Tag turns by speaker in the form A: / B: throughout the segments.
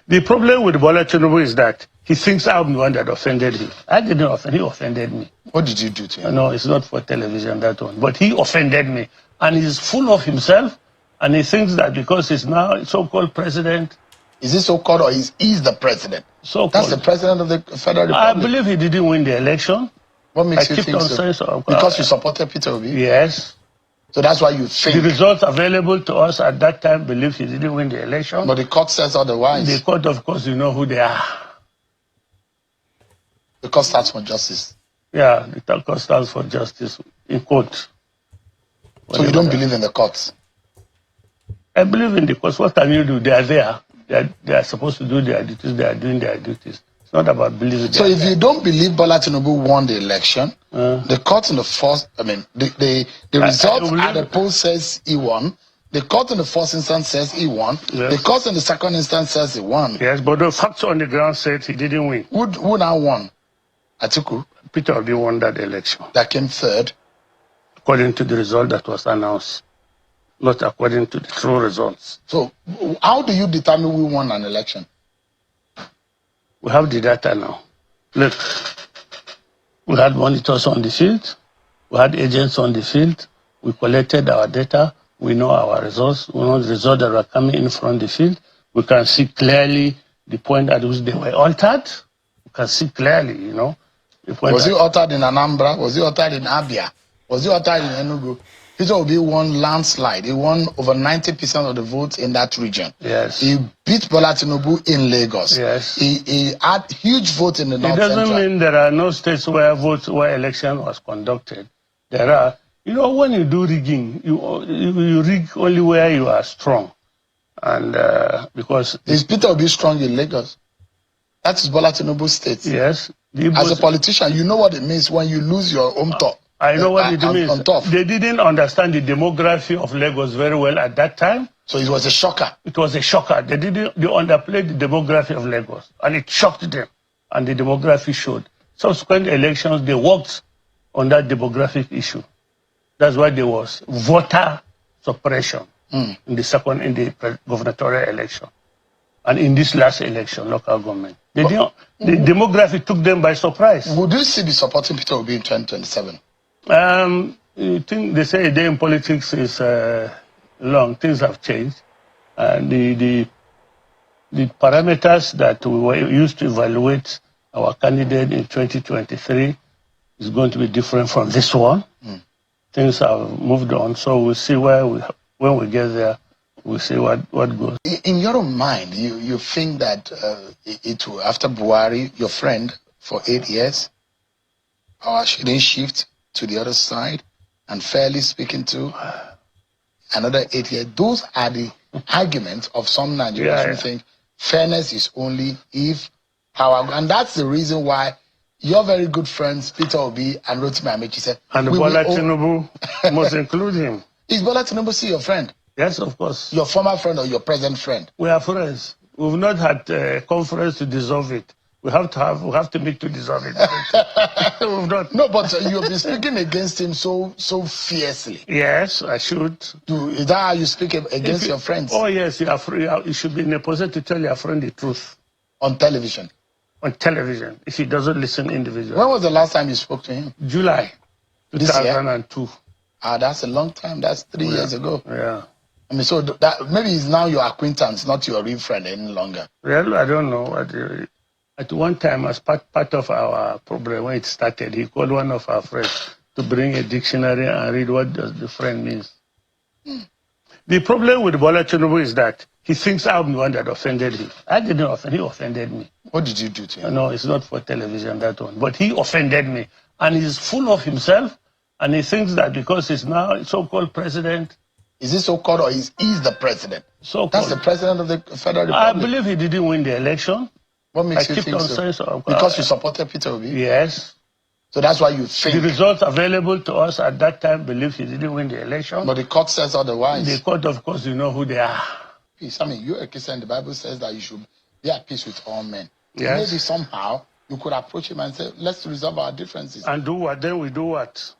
A: The problem with Bola Tinubu is that he thinks I'm the one that offended him. I didn't offend him. He offended me.
B: What did you do to him?
A: No, it's not for television, that one. But he offended me. And he's full of himself. And he thinks that because he's now so-called president.
B: Is he so-called or is the president?
A: So-called.
B: That's the president of the Federal Republic.
A: I believe he didn't win the election.
B: What makes you think so? Because you supported Peter Obi?
A: Yes.
B: So that's why you think.
A: The results available to us at that time believe he didn't win the election.
B: But the court says otherwise.
A: The court, of course, you know who they are.
B: The court stands for justice.
A: Yeah, the court stands for justice in court.
B: So you don't believe in the courts?
A: I believe in the courts. What can you do? They are there. They are supposed to do their duties. They are doing their duties. It's not about believing.
B: So if you don't believe Bola Tinubu won the election, the court in the first, the result at the poll says he won. The court in the first instance says he won. Yes. The court in the second instance says he won.
A: Yes, but the facts on the ground said he didn't win.
B: Who now won? Atiku?
A: Peter Obi won that election.
B: That came third?
A: According to the result that was announced. Not according to the true results.
B: So how do you determine who won an election?
A: We have the data now. Look, we had monitors on the field. We had agents on the field. We collected our data. We know our results. We know the results that were coming in from the field. We can see clearly the point at which they were altered. We can see clearly, you know.
B: Was it altered in Anambra? Was it altered in Abia? Was it altered in Enugu? Peter Obi won landslide. He won over 90% of the votes in that region.
A: Yes.
B: He beat Bola Tinubu in Lagos.
A: Yes.
B: He had huge votes in the North Central.
A: It doesn't mean there are no states where election was conducted. There are. You know, when you do rigging, you rig only where you are strong. And because...
B: Is Peter Obi strong in Lagos? That is Bola Tinubu's state.
A: Yes.
B: As a politician, you know what it means when you lose your home top.
A: I know what it means. They didn't understand the demography of Lagos very well at that time.
B: So it was a shocker.
A: It was a shocker. They underplayed the demography of Lagos. And it shocked them. And the demography showed. Subsequent elections, they worked on that demographic issue. That's why there was voter suppression in the gubernatorial election. And in this last election, local government. The demography took them by surprise.
B: Would you still be supporting Peter Obi in 2027?
A: I think they say a day in politics is long. Things have changed. The parameters that we were used to evaluate our candidate in 2023 is going to be different from this one. Things have moved on, so we'll see when we get there, we'll see what goes.
B: In your own mind, you think that it will, after Buhari, your friend, for 8 years, power shouldn't shift to the other side, and fairly speaking to another 8 years? Those are the arguments of some Nigerians who think fairness is only if power, and that's the reason why your very good friends, Peter Obi and Rotimi Amechi, said...
A: And Bola Tinubu must include him.
B: Is Bola Tinubu still your friend?
A: Yes, of course.
B: Your former friend or your present friend?
A: We are friends. We've not had a conference to dissolve it. We have to meet to dissolve it. We've not.
B: No, but you've been speaking against him so fiercely.
A: Yes, I should.
B: Is that how you speak against your friends?
A: Oh, yes, you are free. You should be in a position to tell your friend the truth.
B: On television?
A: On television, if he doesn't listen individually.
B: When was the last time you spoke to him?
A: July 2002.
B: That's a long time. That's 3 years ago.
A: Yeah.
B: I mean, so that maybe he's now your acquaintance, not your real friend any longer.
A: Well, I don't know. At one time, as part of our problem when it started, he called one of our friends to bring a dictionary and read what the friend means. The problem with Bola Tinubu is that he thinks I'm the one that offended him. I didn't offend him. He offended me.
B: What did you do to him?
A: No, it's not for television, that one. But he offended me. And he's full of himself. And he thinks that because he's now so-called president.
B: Is he so-called or is the president?
A: So-called.
B: That's the president of the Federal Republic.
A: I believe he didn't win the election.
B: What makes you think so? Because you supported Peter Obi?
A: Yes.
B: So that's why you think...
A: The results available to us at that time believe he didn't win the election.
B: But the court says otherwise.
A: The court, of course, you know who they are.
B: Peace. I mean, you're a Christian. The Bible says that you should be at peace with all men.
A: Yes.
B: Maybe somehow you could approach him and say, let's resolve our differences.
A: And do what? Then we do what?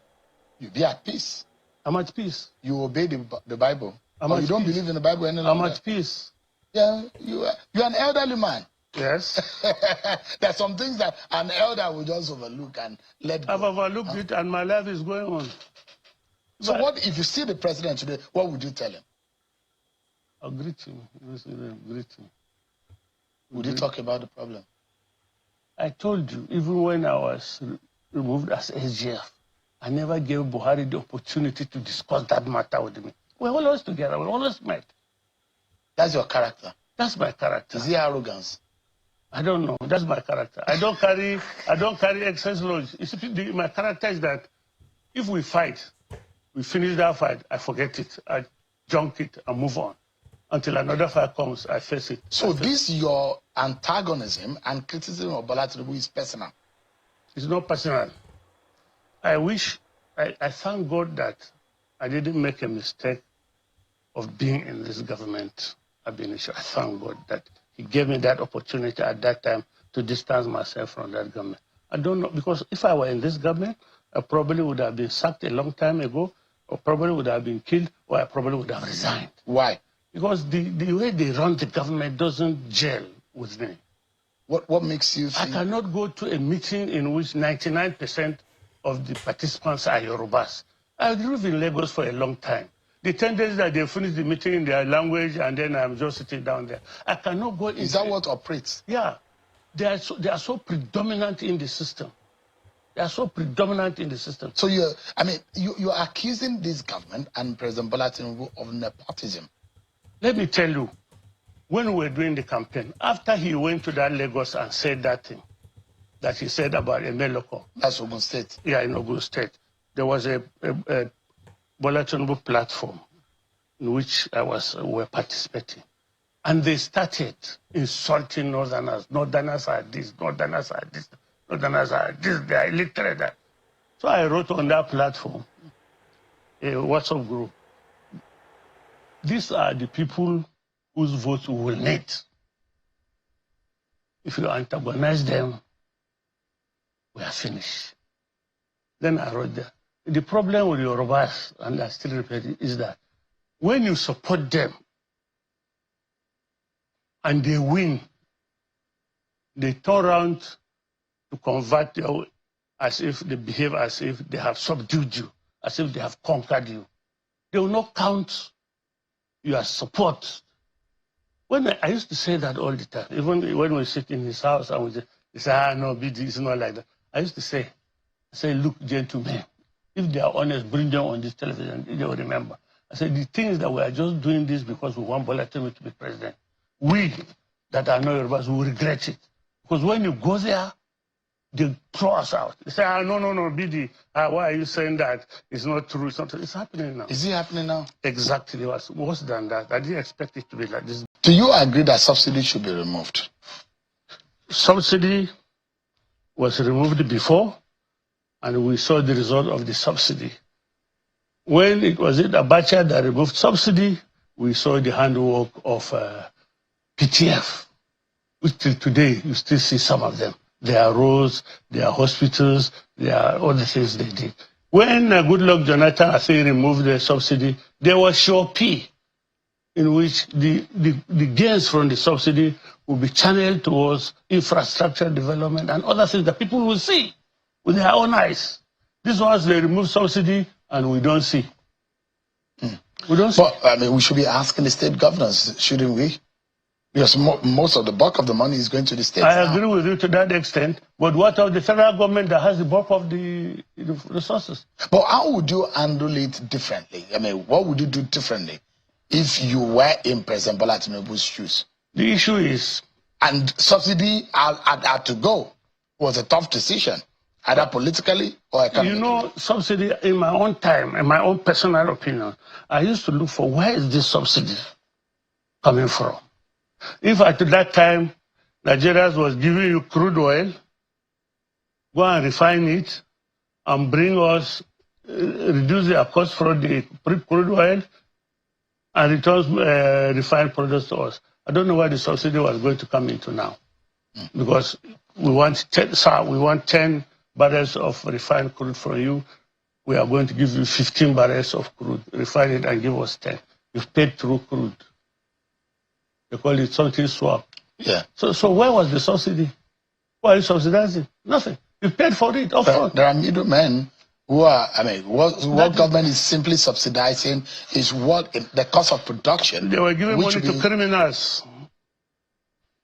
B: You be at peace.
A: I'm at peace.
B: You obey the Bible.
A: You
B: don't believe in the Bible any longer.
A: I'm at peace.
B: Yeah, you're an elderly man.
A: Yes.
B: There's some things that an elder will just overlook and let go.
A: I've overlooked it, and my life is going on.
B: So what if you see the president today, what would you tell him?
A: I'll greet him. Greet him.
B: Would you talk about the problem?
A: I told you, even when I was removed as SGF, I never gave Buhari the opportunity to discuss that matter with me. We're always together. We always met.
B: That's your character.
A: That's my character.
B: Is it arrogance?
A: I don't know. That's my character. I don't carry excess loads. You see, my character is that if we fight, we finish that fight, I forget it, I junk it, and move on. Until another fight comes, I face it.
B: So this your antagonism and criticism of Bola Tinubu is personal?
A: It's not personal. I thank God that I didn't make a mistake of being in this government. I thank God that he gave me that opportunity at that time to distance myself from that government. I don't know, because if I were in this government, I probably would have been sacked a long time ago, or probably would have been killed, or I probably would have resigned.
B: Why?
A: Because the way they run the government doesn't gel with me.
B: What makes you think?
A: I cannot go to a meeting in which 99% of the participants are Yorubas. I lived in Lagos for a long time. The tendency that they finish the meeting in their language and then I'm just sitting down there. I cannot go in.
B: Is that what operates?
A: Yeah. They are so predominant in the system. They are so predominant in the system.
B: So you're accusing this government and President Bola Tinubu of nepotism.
A: Let me tell you, when we were doing the campaign, after he went to that Lagos and said that thing that he said about Emeloko.
B: That's Ogun State.
A: Yeah, in Ogun State. There was a Bola Tinubu platform in which were participating. And they started insulting Northerners. Northerners are this, Northerners are this, Northerners are this, they are illiterate. So I wrote on that platform, a WhatsApp group. These are the people whose votes we will need. If you antagonize them, we are finished. Then I wrote that. The problem with Yorubas, and I still repeat it, is that when you support them and they win, they turn around to convert you as if they behave as if they have subdued you, as if they have conquered you. They will not count your support. When I used to say that all the time, even when we sit in his house and we say, no, BD, it's not like that. I used to say, look, gentlemen, if they are honest, bring them on this television, they will remember. I said, the thing is that we are just doing this because we want Bola Tinubu to be president. We that are not Yorubas will regret it. Because when you go there, they throw us out. They say, no, BD, why are you saying that? It's not true. It's not true. It's happening now.
B: Is it happening now?
A: Exactly. It was worse than that. I didn't expect it to be like this.
B: Do you agree that subsidy should be removed?
A: Subsidy was removed before, and we saw the result of the subsidy. When it was Abacha that removed subsidy, we saw the handwork of PTF, which till today you still see some of them. There are roads, there are hospitals, there are all the things they did. When Goodluck Jonathan, I think, removed the subsidy, there was Sure P, in which the gains from the subsidy will be channeled towards infrastructure development and other things that people will see with their own eyes. These ones, they remove subsidy and we don't see. We don't see.
B: But, we should be asking the state governors, shouldn't we? Because most of the bulk of the money is going to the states.
A: I agree with you to that extent. But what of the federal government that has the bulk of the resources?
B: But how would you handle it differently? What would you do differently if you were in President Bola Tinubu's shoes?
A: The issue is...
B: And subsidy had to go. It was a tough decision, either politically or economically.
A: You know, subsidy, in my own time, in my own personal opinion, I used to look for where is this subsidy coming from? If at that time, Nigeria was giving you crude oil, go and refine it and bring us, reduce their cost for the crude oil and return refined products to us. I don't know where the subsidy was going to come into now. Because we want 10 barrels of refined crude from you. We are going to give you 15 barrels of crude. Refine it and give us 10. You've paid through crude. They call it something swap.
B: Yeah.
A: So where was the subsidy? Why are you subsidizing? Nothing. You paid for it upfront.
B: There are middlemen who are, I mean, what government is simply subsidizing is what the cost of production.
A: They were giving money to criminals.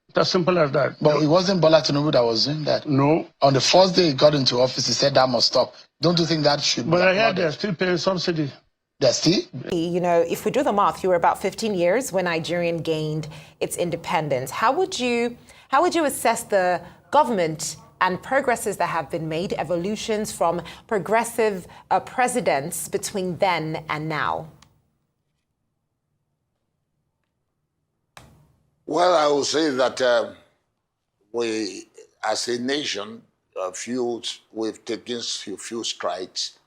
A: It's as simple as that.
B: But it wasn't Bola Tinubu that was doing that.
A: No.
B: On the first day he got into office, he said that must stop. Don't you think that should
A: But I heard they're still paying subsidy.
B: They're still?
C: You know, if we do the math, you were about 15 years when Nigeria gained its independence. How would you assess the government and progresses that have been made, evolutions from progressive presidents between then and now?
D: Well, I would say that we, as a nation, we've taken a few strides,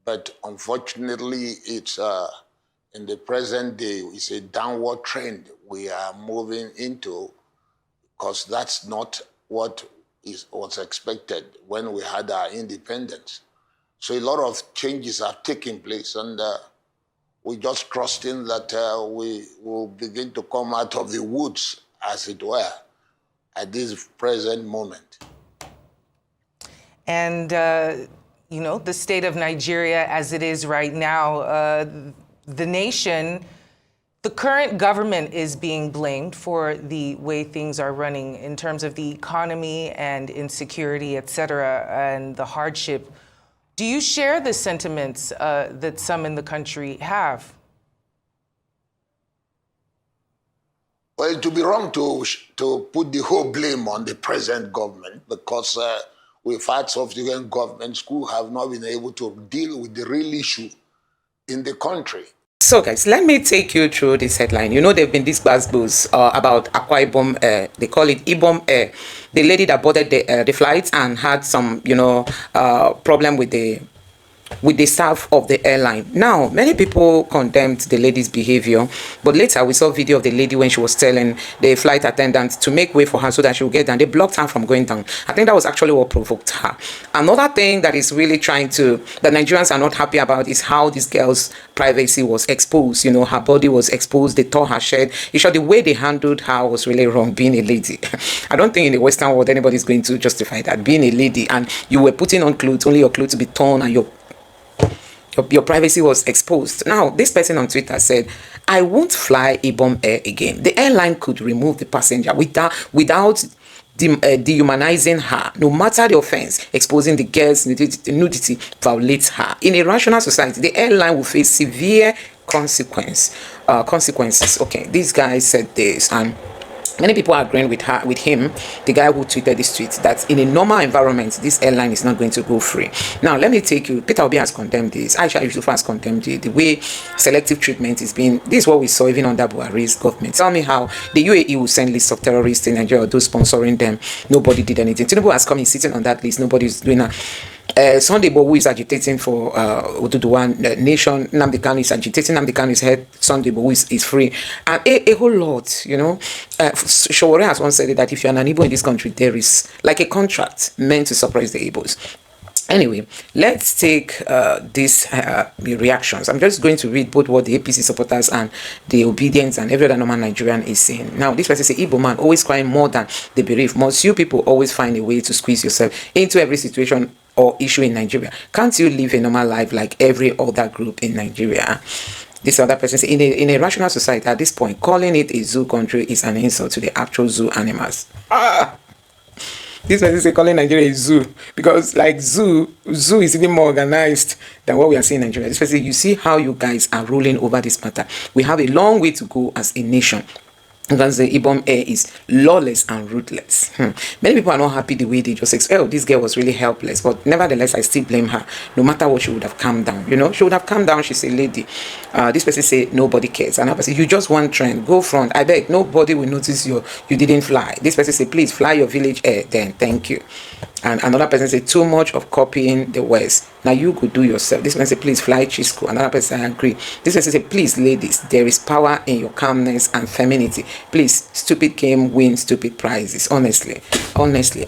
D: but unfortunately, it's in the present day, it's a downward trend we are moving into, because that's not what was expected when we had our independence. So a lot of changes are taking place, and we just trusting that we will begin to come out of the woods, as it were, at this present moment.
E: And, you know, the state of Nigeria as it is right now, the nation, the current government is being blamed for the way things are running in terms of the economy and insecurity, et cetera, and the hardship. Do you share the sentiments that some in the country have?
D: Well, it would be wrong to put the whole blame on the present government, because we've had subsequent governments who have not been able to deal with the real issue in the country.
F: So guys, let me take you through this headline. You know, there have been these buzzwords about Akwa Ibom, they call it Ibom Air, the lady that boarded the flight and had some, you know, problem with the staff of the airline. Now, many people condemned the lady's behavior, but later we saw a video of the lady when she was telling the flight attendant to make way for her so that she would get down. They blocked her from going down. I think that was actually what provoked her. Another thing that is really that Nigerians are not happy about is how this girl's privacy was exposed. You know, her body was exposed, they tore her shirt. You sure the way they handled her was really wrong, being a lady. I don't think in the Western world anybody's going to justify that. Being a lady and you were putting on clothes, only your clothes to be torn and your privacy was exposed. Now, this person on Twitter said, I won't fly Ibom Air again. The airline could remove the passenger without dehumanizing her. No matter the offense, exposing the girl's nudity violates her. In a rational society, the airline will face severe consequences. Okay, this guy said this, and many people are agreeing with him, the guy who tweeted this tweet, that in a normal environment, this airline is not going to go free. Now, let me take you, Peter Obi has condemned this, Aisha Yusufu has condemned it, the way selective treatment is being, this is what we saw even under Buhari's government. Tell me how the UAE will send lists of terrorists in Nigeria, those sponsoring them, nobody did anything. Tinubu has come in sitting on that list, nobody's doing that. Sunday, who is agitating for Oduduwa nation, nnamdi Kanu is agitating, nnamdi Kanu is head, Sunday, who is free, and a whole lot, you know. Shawore has once said that if you're an Igbo in this country, there is like a contract meant to suppress the Igbos. Anyway, let's take these reactions. I'm just going to read both what the APC supporters and the obedience and every other normal Nigerian is saying. Now, this person says, Igbo man, always crying more than the bereaved. Must you people always find a way to squeeze yourself into every situation or issue in Nigeria? Can't you live a normal life like every other group in Nigeria? This other person says, in a rational society, at this point, calling it a zoo country is an insult to the actual zoo animals. This person say calling Nigeria a zoo, because like zoo is even more organized than what we are seeing in Nigeria. This person, you see how you guys are ruling over this matter. We have a long way to go as a nation. Because the Ibom Air is lawless and ruthless. Many people are not happy the way they just say, oh, this girl was really helpless. But nevertheless, I still blame her. No matter what, she would have calmed down. You know, she would have calmed down. She's a lady. This person say nobody cares. Another person, you just want trend. Go front. I beg, nobody will notice you didn't fly. This person say, please fly your village air then. Thank you. And another person say too much of copying the West. Now you could do yourself. This person say please fly Chisco. Another person, I agree. This person say please ladies, there is power in your calmness and femininity. Please, stupid game wins stupid prizes. Honestly,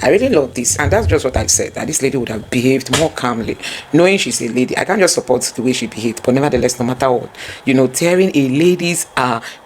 F: I really love this, and that's just what I said, that this lady would have behaved more calmly, knowing she's a lady. I can't just support the way she behaved, but nevertheless, no matter what, you know, tearing a lady's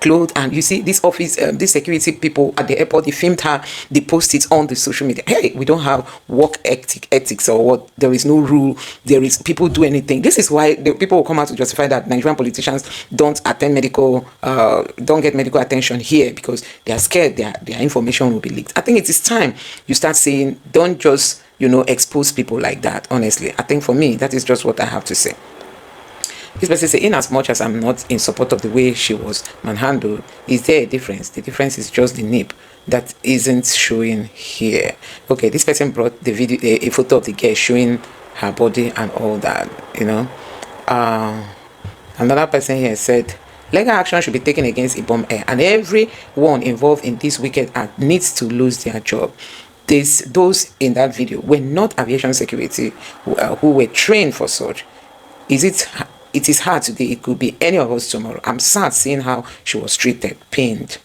F: clothes, and you see this office, this security people at the airport, they filmed her, they post it on the social media. Hey, we don't have work ethics or what? There is no rule. There is people do anything. This is why the people will come out to justify that Nigerian politicians don't attend medical, don't get medical attention here because they are scared their information will be leaked. I think it is time you start saying, don't just, you know, expose people like that. Honestly, I think for me, that is just what I have to say. This person say, in as much as I'm not in support of the way she was manhandled, is there a difference? The difference is just the nip that isn't showing here. Okay, this person brought the video, a photo of the girl showing her body and all that, you know. Another person here said, legal action should be taken against Ibom Air, and everyone involved in this wicked act needs to lose their job. Those in that video were not aviation security who were trained for such. It is hard today. It could be any of us tomorrow. I'm sad seeing how she was treated, pained.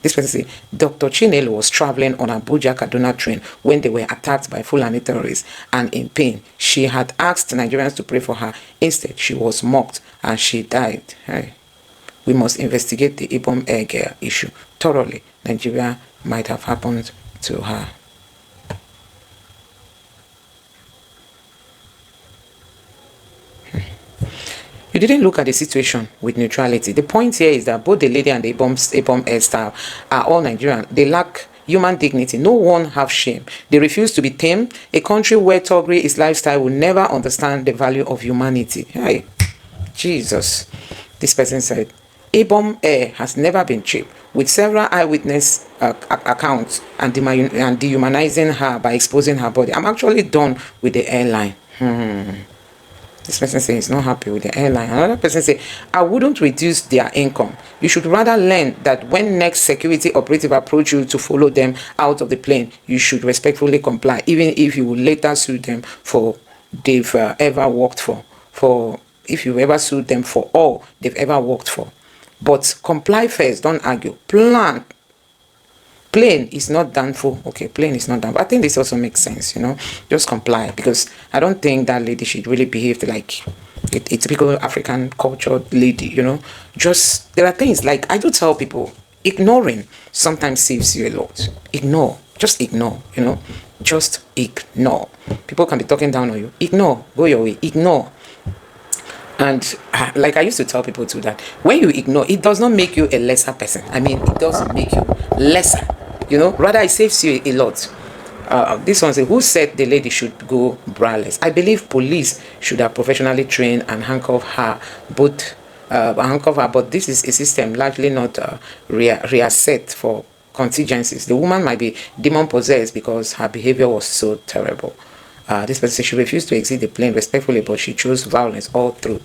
F: This person say, Dr. Chinelo was traveling on Abuja Kaduna train when they were attacked by Fulani terrorists and in pain. She had asked Nigerians to pray for her. Instead, she was mocked and she died. Hey. We must investigate the Ibom Air girl issue thoroughly. Nigeria might have happened to her. You didn't look at the situation with neutrality. The point here is that both the lady and the Ibom Air staff are all Nigerian. They lack human dignity. No one have shame. They refuse to be tamed. A country where thuggery is lifestyle will never understand the value of humanity. Hey, Jesus. This person said, Ibom Air has never been cheap. With several eyewitness accounts and dehumanizing her by exposing her body. I'm actually done with the airline. This person says he's not happy with the airline. Another person says, I wouldn't reduce their income. You should rather learn that when next security operative approach you to follow them out of the plane, you should respectfully comply, even if you will later sue them for they've ever worked for if you ever sued them for all they've ever worked for. But comply first, don't argue. Plane is not done for. Okay, plane is not done. But I think this also makes sense, you know. Just comply, because I don't think that lady should really behave like a typical African cultured lady, you know. Just, there are things like, I do tell people, ignoring sometimes saves you a lot. Ignore. Just ignore, you know. Just ignore. People can be talking down on you. Ignore. Go your way. Ignore. And like I used to tell people too, that when you ignore, it does not make you a lesser person. I mean, it doesn't make you lesser. You know, rather it saves you a lot. This one says, who said the lady should go braless? I believe police should have professionally trained and handcuff her, but this is a system largely not reset for contingencies. The woman might be demon possessed because her behavior was so terrible. This person, she refused to exit the plane respectfully, but she chose violence all through.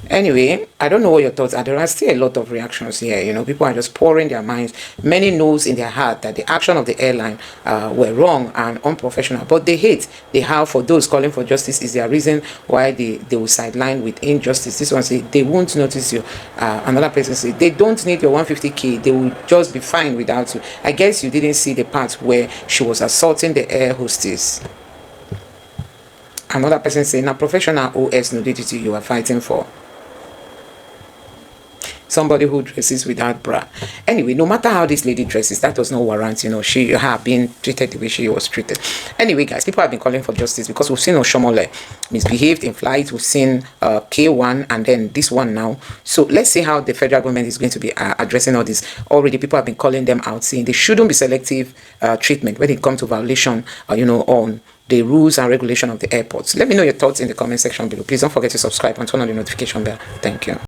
F: Anyway, I don't know what your thoughts are. There are still a lot of reactions here. You know, people are just pouring their minds. Many knows in their heart that the action of the airline were wrong and unprofessional. But the hate they have for those calling for justice is their reason why they will sideline with injustice. This one say they won't notice you. Another person say they don't need your 150K. They will just be fine without you. I guess you didn't see the part where she was assaulting the air hostess. Another person say, now professional OS nudity you are fighting for. Somebody who dresses without bra. Anyway, no matter how this lady dresses, that does not warrant, you know, she have been treated the way she was treated. Anyway, guys, people have been calling for justice because we've seen Oshomole misbehaved in flight. We've seen K1 and then this one now. So let's see how the federal government is going to be addressing all this. Already, people have been calling them out, saying they shouldn't be selective treatment when it comes to violation, you know, on the rules and regulation of the airports. Let me know your thoughts in the comment section below. Please don't forget to subscribe and turn on the notification bell. Thank you.